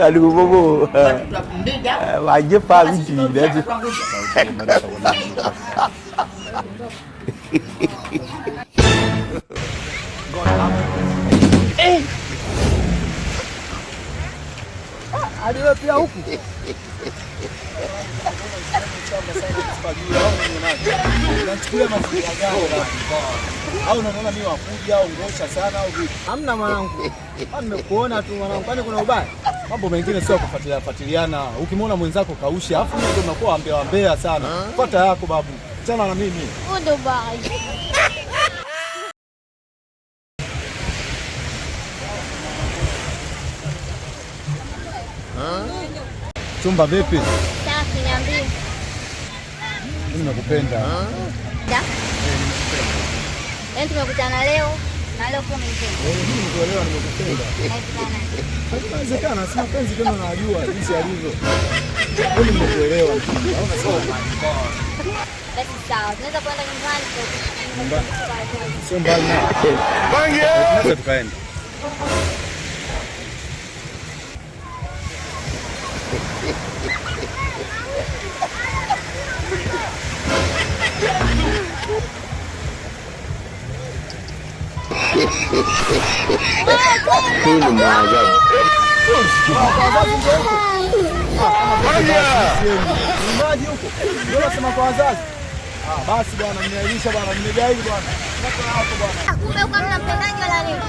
Aduh bobo. Wajib pagi dah tu. Ada pia huku. Au unaona mimi wakuja au ngosha sana au vipi? Hamna mwanangu. Nimekuona tu mwanangu, kwani kuna ubaya? Mambo mengine sio kufuatiliana. Ukimwona mwenzako kausha, afu mimi ndio nakuwa ambea sana. Fuata yako babu. Chana na mimi. Ndo bye. Chumba vipi? Safi, niambie. Mimi nakupenda. Yaani tumekutana leo na leo kwa mimi. Mimi nikuelewa, nimekupenda. Inawezekana sina penzi tena, najua jinsi alivyo. Mimi nimekuelewa. Hauna sawa. Basi sawa. Tunaweza kwenda nyumbani kwa sio mbali na. Bange. Tunaweza tukaenda. Hii ni maajabu. Maji huko. Ndio nasema kwa wazazi. Basi bwana, mniailisha bwana, mnigaili bwana. kumbe uko mnapendaje wala nini?